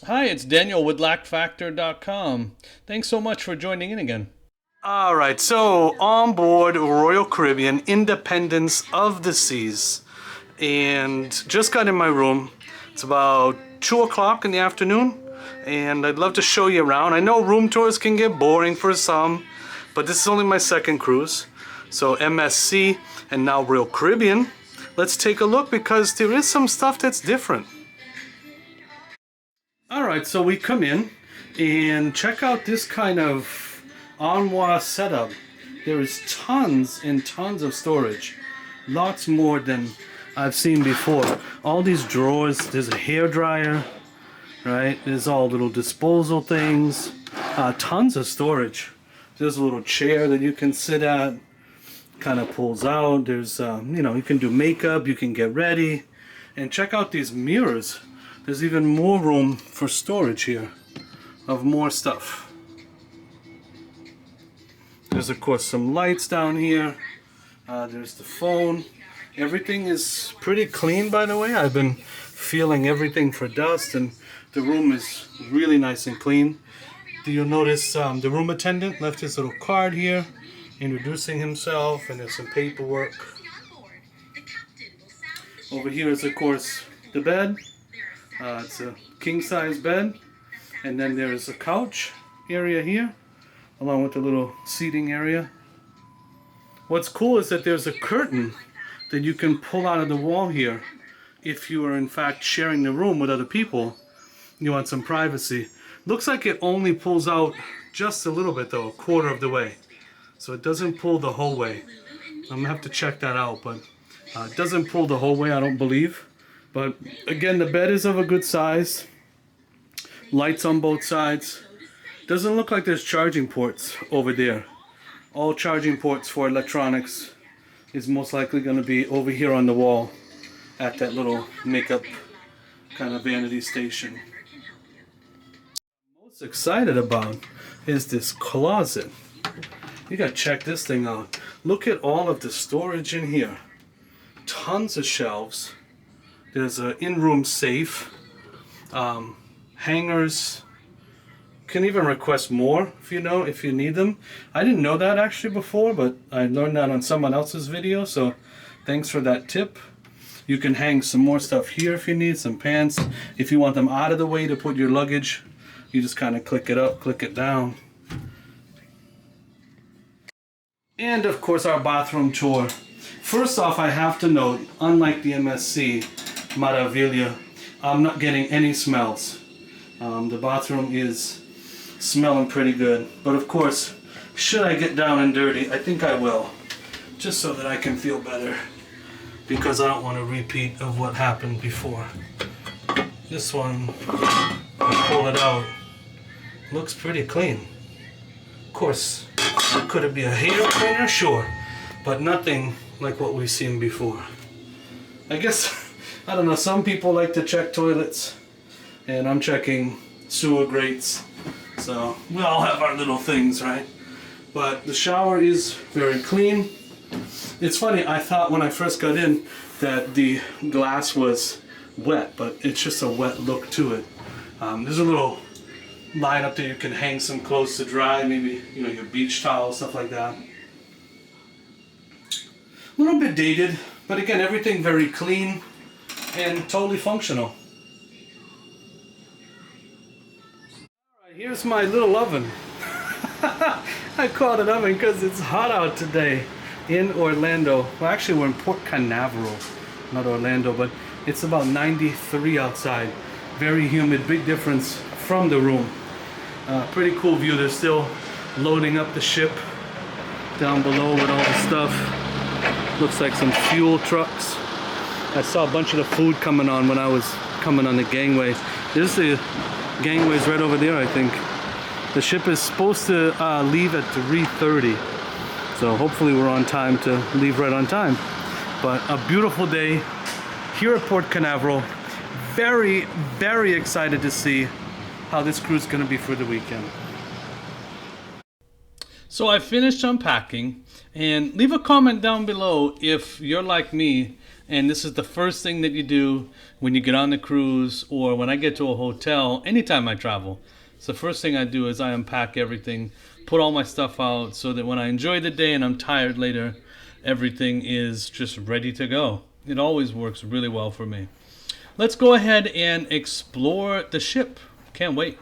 Hi, it's Daniel with LackFactor.com. Thanks so much for joining in again. All right, so on board Royal Caribbean, Independence of the Seas, and just got in my room. It's about 2 o'clock in the afternoon, and I'd love to show you around. I know room tours can get boring for some, but this is only my second cruise. So MSC and now Royal Caribbean. Let's take a look because there is some stuff that's different. All right, so we come in and check out this kind of armoire setup. There is tons and tons of storage, lots more than I've seen before. All these drawers, there's a hair dryer, right? There's all little disposal things, tons of storage. There's a little chair that you can sit at, kind of pulls out. There's, you can do makeup, you can get ready, and check out these mirrors. There's even more room for storage here of more stuff. There's of course some lights down here. There's the phone. Everything is pretty clean, by the way. I've been feeling everything for dust, and the room is really nice and clean. Do you notice the room attendant left his little card here introducing himself, and there's some paperwork. Over here is of course the bed. It's a king-size bed, and then there's a couch area here along with the little seating area. What's cool is that there's a curtain that you can pull out of the wall here if you are in fact sharing the room with other people. You want some privacy. Looks like it only pulls out just a little bit though, a quarter of the way, so it doesn't pull the whole way. I'm gonna have to check that out, but it doesn't pull the whole way, I don't believe. But again, the bed is of a good size. Lights on both sides. Doesn't look like there's charging ports over there. All charging ports for electronics is most likely going to be over here on the wall at that little makeup kind of vanity station. What I'm most excited about is this closet. You gotta check this thing out. Look at all of the storage in here. Tons of shelves. There's an in-room safe, hangers. Can even request more if you need them. I didn't know that actually before, but I learned that on someone else's video, so thanks for that tip. You can hang some more stuff here if you need, some pants. If you want them out of the way to put your luggage, you just kind of click it up, click it down. And of course our bathroom tour. First off, I have to note, unlike the MSC Maravilla, I'm not getting any smells. The bathroom is smelling pretty good, but of course, should I get down and dirty, I think I will, just so that I can feel better, because I don't want a repeat of what happened before. This one, pull it out, looks pretty clean. Of course, could it be a hair cleaner? Sure, but nothing like what we've seen before. I guess, I don't know, some people like to check toilets, and I'm checking sewer grates, so we all have our little things, right? But the shower is very clean. It's funny, I thought when I first got in that the glass was wet, but it's just a wet look to it. There's a little line up there you can hang some clothes to dry, maybe your beach towel, stuff like that. A little bit dated, but again, everything very clean and totally functional. Alright, here's my little oven. I called it oven because it's hot out today in Orlando. Well, actually we're in Port Canaveral, not Orlando, but it's about 93 outside. Very humid, big difference from the room. Pretty cool view. They're still loading up the ship down below with all the stuff. Looks like some fuel trucks. I saw a bunch of the food coming on when I was coming on the gangway. There's the gangways right over there, I think. The ship is supposed to leave at 3:30, so hopefully we're on time to leave right on time. But a beautiful day here at Port Canaveral. Very, very excited to see how this cruise is going to be for the weekend. So I finished unpacking, and leave a comment down below if you're like me And this is the first thing that you do when you get on the cruise, or when I get to a hotel, anytime I travel. So the first thing I do is I unpack everything, put all my stuff out, so that when I enjoy the day and I'm tired later, everything is just ready to go. It always works really well for me. Let's go ahead and explore the ship. Can't wait.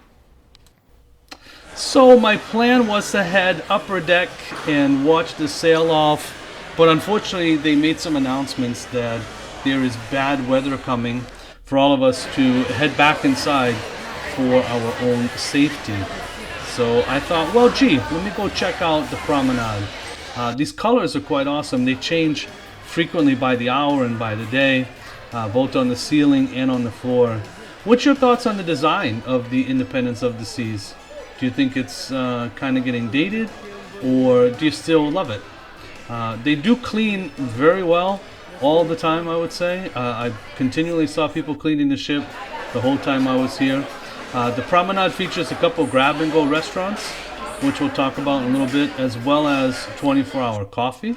So my plan was to head upper deck and watch the sail off, but unfortunately they made some announcements that there is bad weather coming for all of us to head back inside for our own safety. So I thought, well, gee, let me go check out the promenade. These colors are quite awesome. They change frequently by the hour and by the day, both on the ceiling and on the floor. What's your thoughts on the design of the Independence of the Seas? Do you think it's kind of getting dated, or do you still love it? They do clean very well all the time, I would say. I continually saw people cleaning the ship the whole time I was here. The promenade features a couple grab-and-go restaurants, which we'll talk about in a little bit, as well as 24-hour coffee.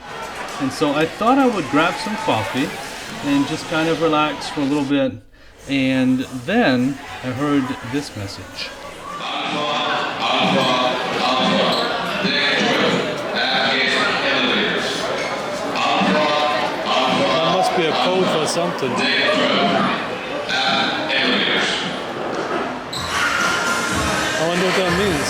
And so I thought I would grab some coffee and just kind of relax for a little bit. And then I heard this message. That must be a code for something. I wonder what that means.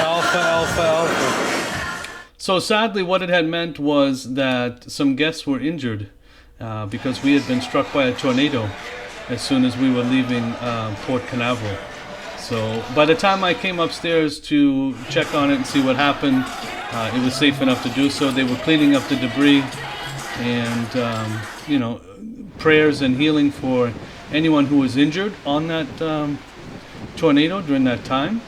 Alpha, alpha, alpha. So sadly, what it had meant was that some guests were injured because we had been struck by a tornado as soon as we were leaving Port Canaveral. So by the time I came upstairs to check on it and see what happened, it was safe enough to do so. They were cleaning up the debris, and prayers and healing for anyone who was injured on that tornado during that time.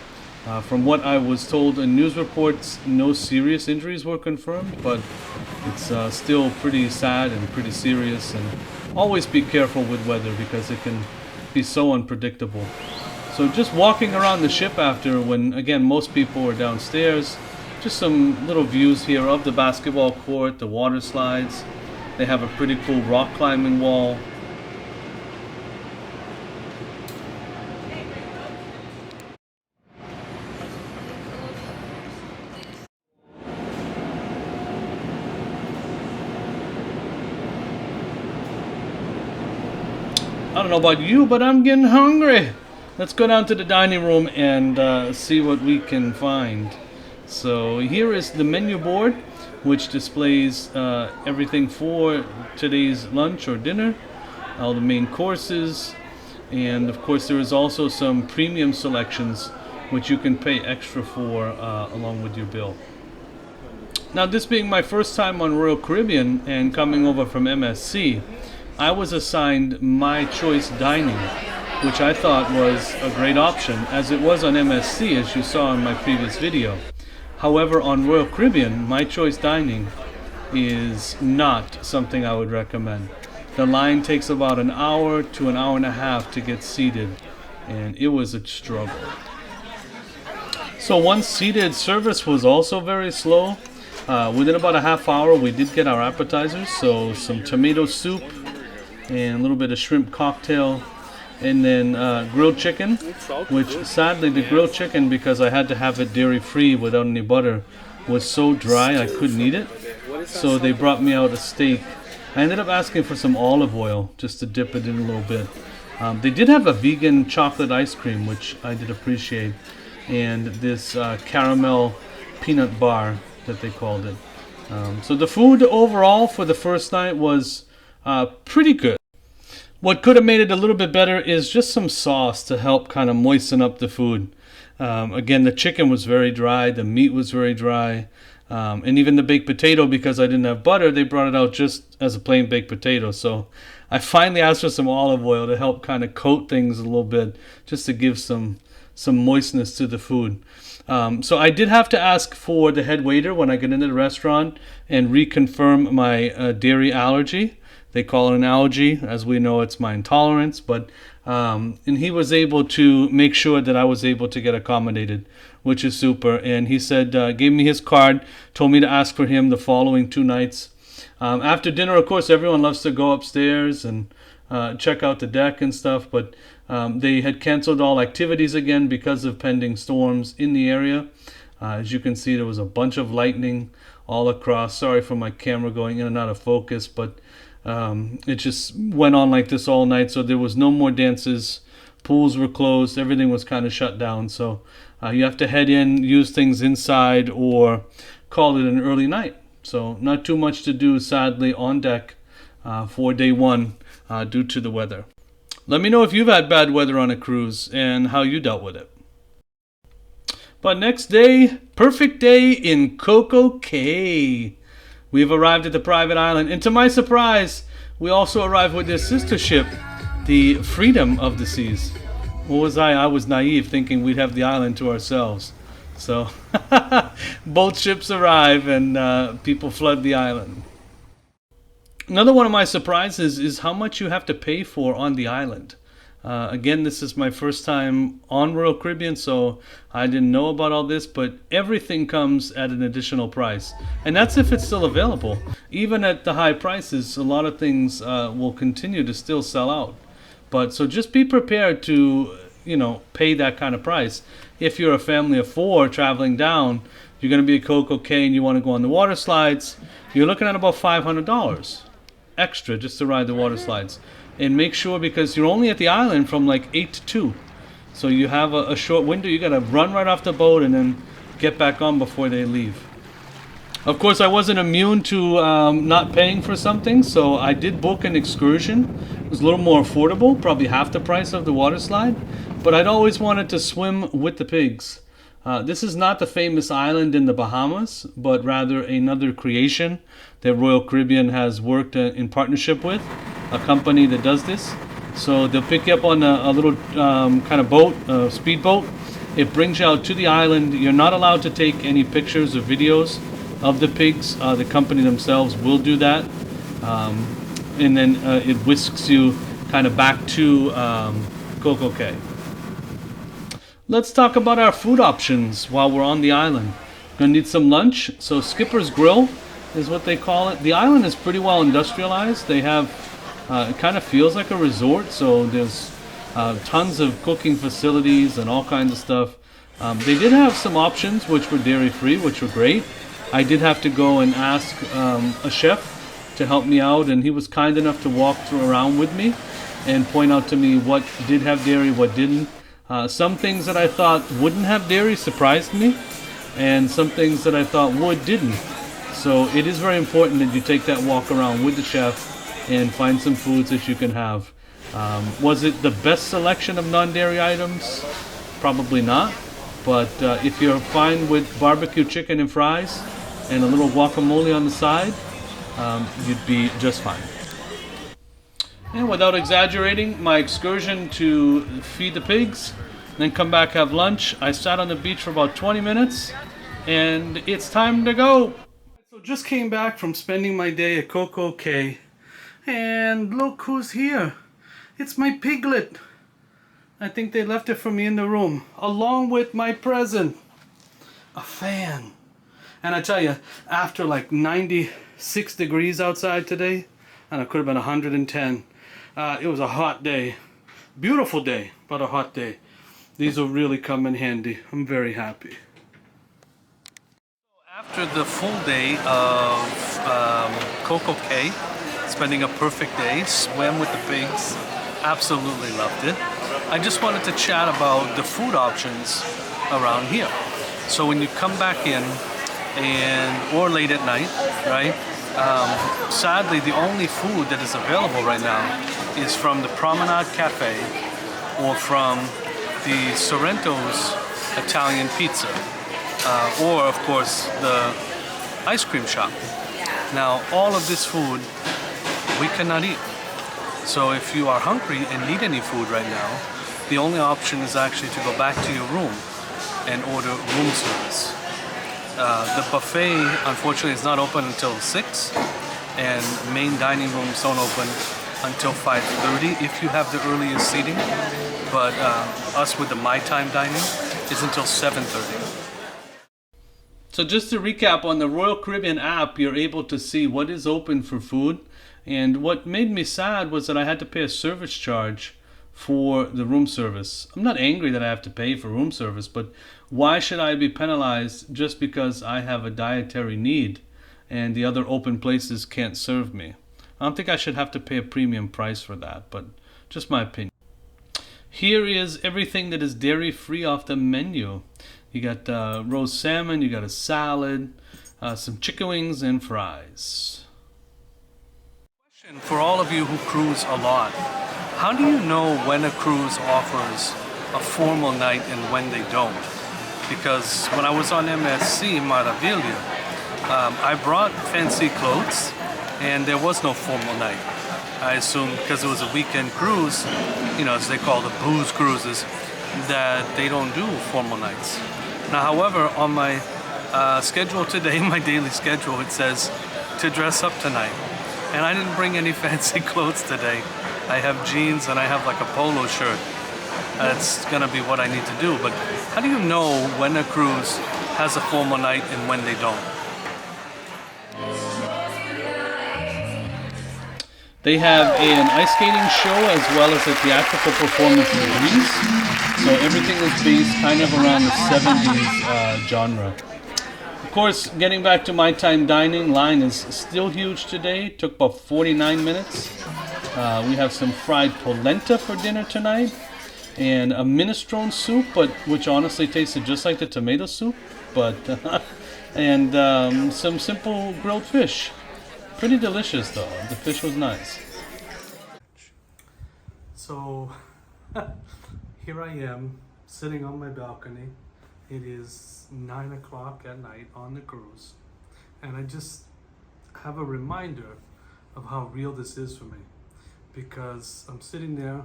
From what I was told in news reports, no serious injuries were confirmed, but it's still pretty sad and pretty serious. And always be careful with weather because it can be so unpredictable. So just walking around the ship after, when again most people were downstairs, just some little views here of the basketball court, the water slides. They have a pretty cool rock climbing wall. I don't know about you, but I'm getting hungry. Let's go down to the dining room and see what we can find. So here is the menu board, which displays everything for today's lunch or dinner, all the main courses, and of course there is also some premium selections which you can pay extra for along with your bill. Now, this being my first time on Royal Caribbean and coming over from MSC, I was assigned My Choice Dining, which I thought was a great option, as it was on MSC, as you saw in my previous video. However, on Royal Caribbean, My Choice Dining is not something I would recommend. The line takes about an hour to an hour and a half to get seated, and it was a struggle. So once seated, service was also very slow. Within about a half hour, we did get our appetizers, so some tomato soup and a little bit of shrimp cocktail, and then grilled chicken, which sadly the grilled chicken, because I had to have it dairy free without any butter, was so dry I couldn't eat it. So they brought me out a steak. I ended up asking for some olive oil just to dip it in a little bit. They did have a vegan chocolate ice cream, which I did appreciate, and this caramel peanut bar that they called it. So the food overall for the first night was pretty good. What could have made it a little bit better is just some sauce to help kind of moisten up the food. Again, the chicken was very dry, the meat was very dry, and even the baked potato, because I didn't have butter, they brought it out just as a plain baked potato. So I finally asked for some olive oil to help kind of coat things a little bit, just to give some moistness to the food. So I did have to ask for the head waiter when I get into the restaurant and reconfirm my dairy allergy. They call it an allergy. As we know, it's my intolerance. But and he was able to make sure that I was able to get accommodated, which is super. And he said, gave me his card, told me to ask for him the following 2 nights. After dinner, of course, everyone loves to go upstairs and check out the deck and stuff, but they had canceled all activities again because of pending storms in the area. As you can see, there was a bunch of lightning all across. Sorry for my camera going in and out of focus, but it just went on like this all night. So there was no more dances. Pools were closed. Everything was kind of shut down. So you have to head in, use things inside, or call it an early night. So not too much to do, sadly, on deck for day one due to the weather. Let me know if you've had bad weather on a cruise and how you dealt with it. But next day, perfect day in Coco Cay. We've arrived at the private island, and to my surprise, we also arrived with their sister ship, the Freedom of the Seas. What was I? I was naive, thinking we'd have the island to ourselves. So, both ships arrive and people flood the island. Another one of my surprises is how much you have to pay for on the island. Again, this is my first time on Royal Caribbean, so I didn't know about all this, but everything comes at an additional price. And that's if it's still available. Even at the high prices, a lot of things will continue to still sell out. But so just be prepared to, pay that kind of price. If you're a family of 4 traveling down, you're going to be at Coco Cay and you want to go on the water slides, you're looking at about $500 extra just to ride the water slides. And make sure, because you're only at the island from like 8 to 2. So you have a short window. You got to run right off the boat and then get back on before they leave. Of course, I wasn't immune to not paying for something, so I did book an excursion. It was a little more affordable, probably half the price of the water slide. But I'd always wanted to swim with the pigs. This is not the famous island in the Bahamas, but rather another creation that Royal Caribbean has worked in partnership with, a company that does this. So they'll pick you up on a little kind of boat, speedboat. It brings you out to the island. You're not allowed to take any pictures or videos of the pigs. The company themselves will do that. And then it whisks you kind of back to Coco Cay. Let's talk about our food options while we're on the island. Gonna need some lunch. So Skipper's Grill is what they call it. The island is pretty well industrialized. They have, it kind of feels like a resort. So there's tons of cooking facilities and all kinds of stuff. They did have some options which were dairy free, which were great. I did have to go and ask a chef to help me out, and he was kind enough to walk around with me and point out to me what did have dairy, what didn't. Some things that I thought wouldn't have dairy surprised me, and some things that I thought would didn't. So it is very important that you take that walk around with the chef and find some foods that you can have. Was it the best selection of non-dairy items? Probably not. But if you're fine with barbecue chicken and fries and a little guacamole on the side, you'd be just fine. And without exaggerating, my excursion to feed the pigs, then come back, have lunch. I sat on the beach for about 20 minutes, and it's time to go. So just came back from spending my day at Coco Cay, and look who's here. It's my piglet. I think they left it for me in the room, along with my present, a fan. And I tell you, after like 96 degrees outside today, and it could have been 110, it was a hot day. Beautiful day, but a hot day. These will really come in handy. I'm very happy. After the full day of Coco Cay, spending a perfect day, swam with the pigs, absolutely loved it. I just wanted to chat about the food options around here. So when you come back in, or late at night, right? Sadly, the only food that is available right now is from the Promenade Cafe or from the Sorrento's Italian Pizza, or of course the ice cream shop. Now, all of this food we cannot eat. So if you are hungry and need any food right now, the only option is actually to go back to your room and order room service. The buffet, unfortunately, is not open until 6, and main dining rooms don't open until 5:30 if you have the earliest seating. But us with the My Time dining is until 7:30. So just to recap, on the Royal Caribbean app, you're able to see what is open for food. And what made me sad was that I had to pay a service charge for the room service. I'm not angry that I have to pay for room service, but why should I be penalized just because I have a dietary need and the other open places can't serve me? I don't think I should have to pay a premium price for that, but just my opinion. Here is everything that is dairy free off the menu. You got roast salmon, you got a salad, some chicken wings, and fries. Question for all of you who cruise a lot. How do you know when a cruise offers a formal night and when they don't? Because when I was on MSC Maravilla, I brought fancy clothes and there was no formal night. I assume because it was a weekend cruise, you know, as they call the booze cruises, that they don't do formal nights. Now, however, on my schedule today, my daily schedule, it says to dress up tonight. And I didn't bring any fancy clothes today. I have jeans and I have like a polo shirt. That's gonna be what I need to do. But how do you know when a cruise has a formal night and when they don't? They have an ice skating show as well as a theatrical performance in Greece. So everything is based kind of around the 70s genre. Of course, getting back to my time dining, line is still huge today. It took about 49 minutes. We have some fried polenta for dinner tonight and a minestrone soup, but which honestly tasted just like the tomato soup. But and some simple grilled fish. Pretty delicious though. The fish was nice. So here I am sitting on my balcony. It is 9 o'clock at night on the cruise, and I just have a reminder of how real this is for me, because I'm sitting there,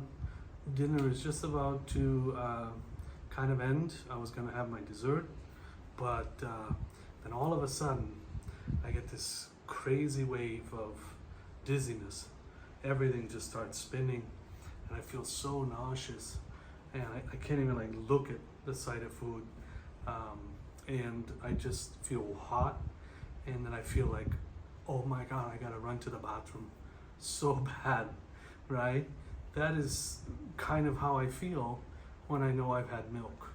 dinner is just about to kind of end. I was gonna have my dessert, but then all of a sudden I get this crazy wave of dizziness. Everything just starts spinning and I feel so nauseous, and I can't even like look at the sight of food. And I just feel hot, and then I feel like, oh my God, I gotta run to the bathroom so bad, right? That is kind of how I feel when I know I've had milk.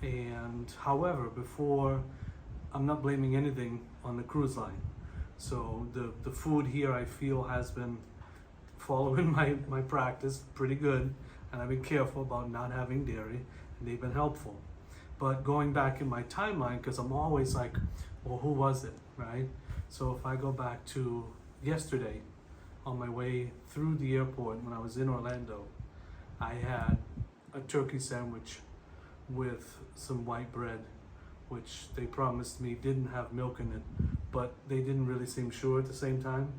And however, before, I'm not blaming anything on the cruise line. So the food here I feel has been following my practice pretty good, and I've been careful about not having dairy, and they've been helpful. But going back in my timeline, because I'm always like, well, who was it, right? So if I go back to yesterday, on my way through the airport when I was in Orlando, I had a turkey sandwich with some white bread, which they promised me didn't have milk in it, but they didn't really seem sure at the same time.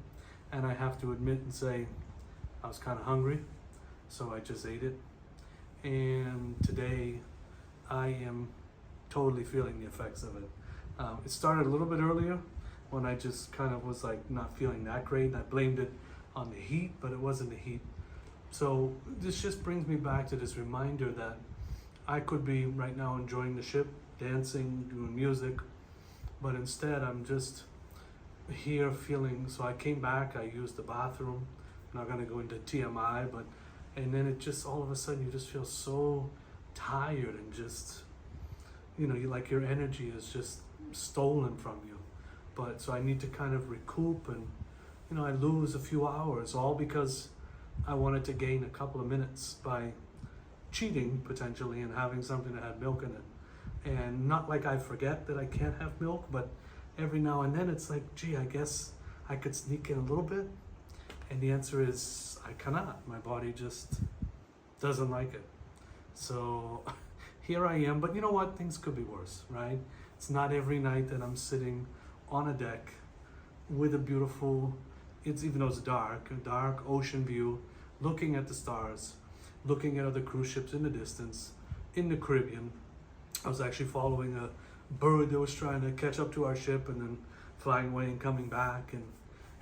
And I have to admit and say, I was kind of hungry, so I just ate it. And today, I am totally feeling the effects of it. It started a little bit earlier when I just kind of was like not feeling that great. I blamed it on the heat, but it wasn't the heat. So this just brings me back to this reminder that I could be right now enjoying the ship, dancing, doing music, but instead I'm just here feeling, so I came back, I used the bathroom. I'm not gonna go into TMI, but, and then it just, all of a sudden you just feel so tired and just, you know, you like your energy is just stolen from you. But so I need to kind of recoup, and you know, I lose a few hours, all because I wanted to gain a couple of minutes by cheating potentially and having something that had milk in it. And not like I forget that I can't have milk, but every now and then it's like, gee, I guess I could sneak in a little bit. And the answer is I cannot. My body just doesn't like it. So here I am, but you know what? Things could be worse, right? It's not every night that I'm sitting on a deck with a beautiful, it's, even though it's dark, a dark ocean view, looking at the stars, looking at other cruise ships in the distance, in the Caribbean. I was actually following a bird that was trying to catch up to our ship and then flying away and coming back. And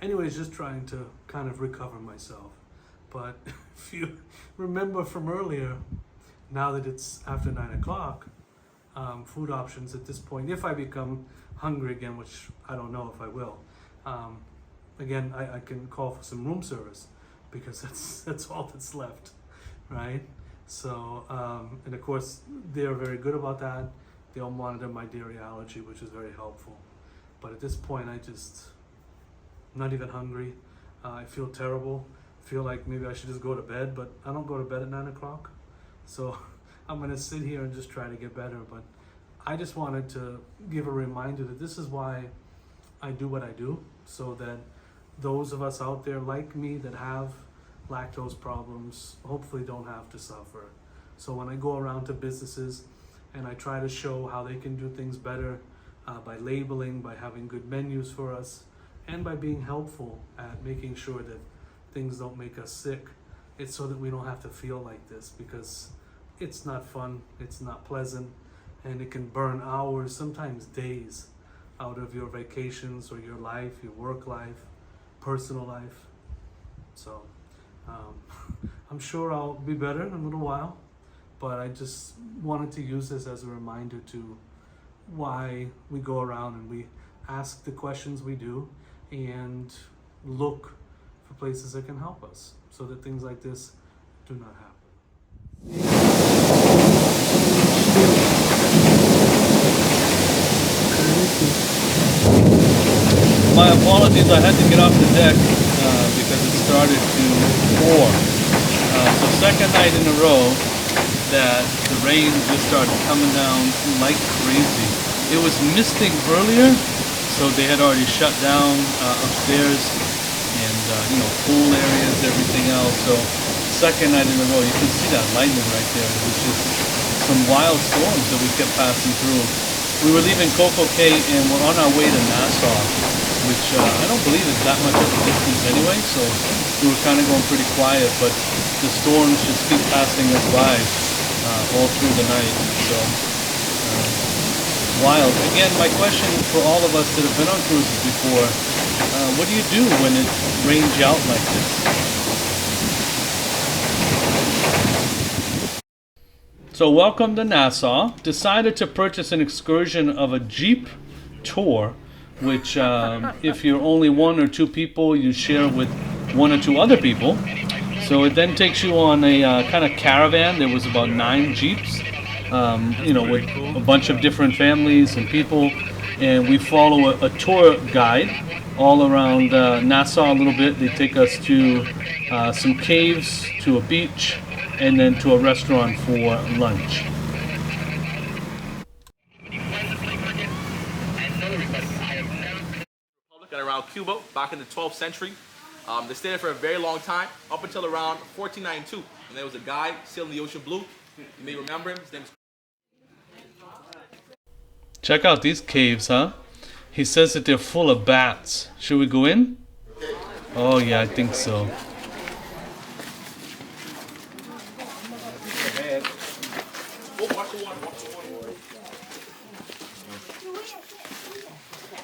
anyways, just trying to kind of recover myself. But if you remember from earlier, now that it's after 9 o'clock, food options at this point, if I become hungry again, which I don't know if I will. Again, I can call for some room service because that's all that's left, right? So, and of course, they're very good about that. They'll monitor my dairy allergy, which is very helpful. But at this point, I'm not even hungry. I feel terrible. Feel like maybe I should just go to bed, but I don't go to bed at 9 o'clock. So I'm gonna sit here and just try to get better. But I just wanted to give a reminder that this is why I do what I do, so that those of us out there like me that have lactose problems hopefully don't have to suffer. So when I go around to businesses and I try to show how they can do things better by labeling, by having good menus for us, and by being helpful at making sure that things don't make us sick, it's so that we don't have to feel like this, because it's not fun, it's not pleasant, and it can burn hours, sometimes days, out of your vacations or your life, your work life, personal life. So I'm sure I'll be better in a little while, but I just wanted to use this as a reminder to why we go around and we ask the questions we do and look for places that can help us so that things like this do not happen. My apologies, I had to get off the deck because it started to pour. So second night in a row that the rain just started coming down like crazy. It was misting earlier, so they had already shut down upstairs and pool areas, everything else. So second night in a row, you can see that lightning right there. It was just some wild storms that we kept passing through. We were leaving Coco Cay and we're on our way to Nassau, which I don't believe is that much of a distance anyway, so we were kind of going pretty quiet, but the storms just keep passing us by all through the night. So wild. Again, my question for all of us that have been on cruises before, what do you do when it rains you out like this? So welcome to Nassau. Decided to purchase an excursion of a Jeep tour, which if you're only one or two people, you share with one or two other people. So it then takes you on a kind of caravan. There was about 9 Jeeps, with a bunch of different families and people. And we follow a tour guide all around Nassau a little bit. They take us to some caves, to a beach, and then to a restaurant for lunch. And around Cuba back in the 12th century. They stayed there for a very long time, up until around 1492. And there was a guy sailing the ocean blue. You may remember him. His name is... Check out these caves, huh? He says that they're full of bats. Should we go in? Oh yeah, I think so.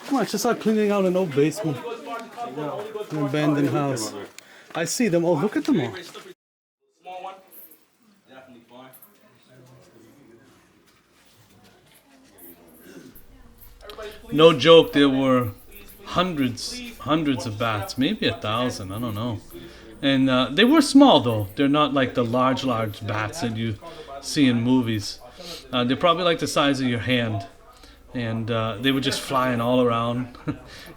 Come on, just start cleaning out an old basement. An abandoned house. I see them. Oh, look at them all. Small one. Definitely fine. No joke, there were hundreds of bats, maybe 1,000, I don't know. And they were small though. They're not like the large bats that you see in movies. They're probably like the size of your hand. And they were just flying all around.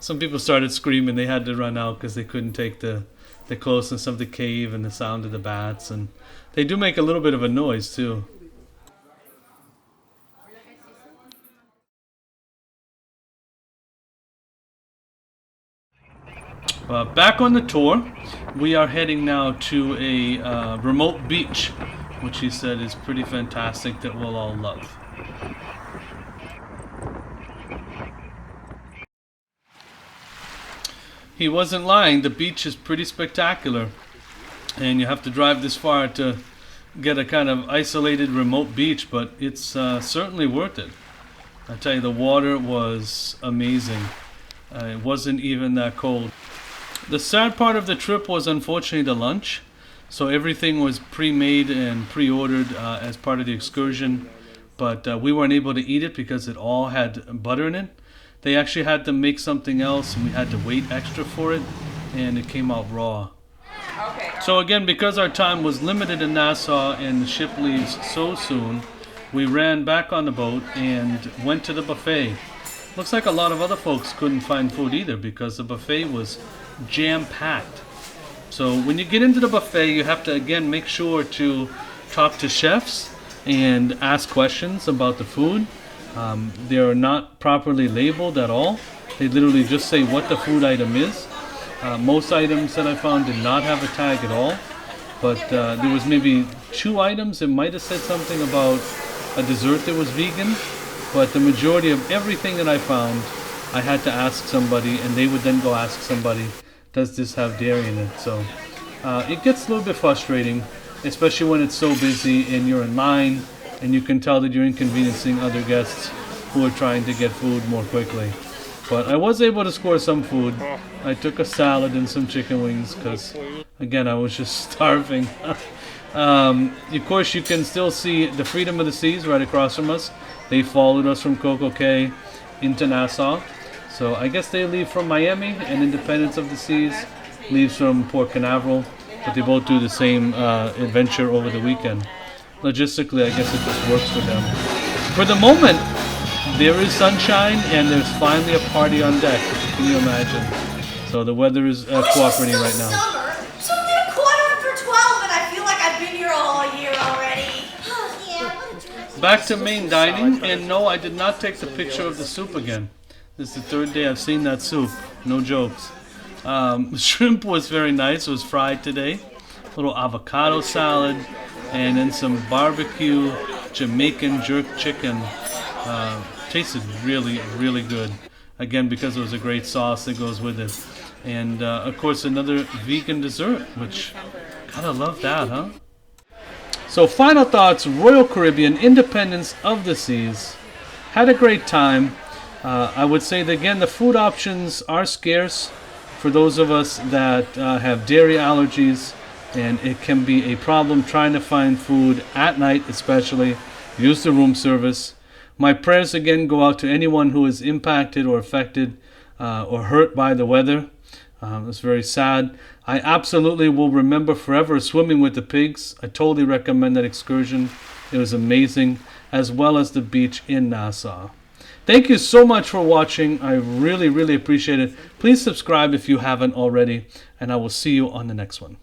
Some people started screaming. They had to run out because they couldn't take the closeness of the cave and the sound of the bats. And they do make a little bit of a noise too. Back on the tour, we are heading now to a remote beach, which he said is pretty fantastic, that we'll all love. He wasn't lying. The beach is pretty spectacular, and you have to drive this far to get a kind of isolated remote beach, but it's certainly worth it. I tell you, the water was amazing. It wasn't even that cold. The sad part of the trip was unfortunately the lunch. So everything was pre-made and pre-ordered as part of the excursion. but we weren't able to eat it because it all had butter in it. They actually had to make something else, and we had to wait extra for it, and it came out raw. Okay. So again, because our time was limited in Nassau and the ship leaves so soon, we ran back on the boat and went to the buffet. Looks like a lot of other folks couldn't find food either because the buffet was jam-packed. So when you get into the buffet, you have to again make sure to talk to chefs and ask questions about the food. They are not properly labeled at all. They literally just say what the food item is. Most items that I found did not have a tag at all, but there was maybe 2 items that might have said something about a dessert that was vegan, but the majority of everything that I found, I had to ask somebody, and they would then go ask somebody, does this have dairy in it? So it gets a little bit frustrating, especially when it's so busy and you're in line, and you can tell that you're inconveniencing other guests who are trying to get food more quickly. But I was able to score some food. I took a salad and some chicken wings because, again, I was just starving. Of course, you can still see the Freedom of the Seas right across from us. They followed us from Coco Cay into Nassau. So I guess they leave from Miami, and Independence of the Seas leaves from Port Canaveral. But they both do the same adventure over the weekend. Logistically, I guess it just works for them. For the moment, there is sunshine, and there's finally a party on deck. Can you imagine? So the weather is cooperating right now. Summer. It's only 12:15, and I feel like I've been here all year already. Back to main dining, and no, I did not take the picture of the soup again. This is the 3rd day I've seen that soup. No jokes. Shrimp was very nice. It was fried today. A little avocado salad, and then some barbecue Jamaican jerk chicken. Tasted really, really good. Again, because it was a great sauce that goes with it. And, of course, another vegan dessert, which, gotta love that, huh? So, final thoughts, Royal Caribbean, Independence of the Seas. Had a great time. I would say that, again, the food options are scarce for those of us that have dairy allergies, and it can be a problem trying to find food at night, especially. Use the room service. My prayers again go out to anyone who is impacted or affected or hurt by the weather. It's very sad. I absolutely will remember forever swimming with the pigs. I totally recommend that excursion. It was amazing, as well as the beach in Nassau. Thank you so much for watching. I really, really appreciate it. Please subscribe if you haven't already, and I will see you on the next one.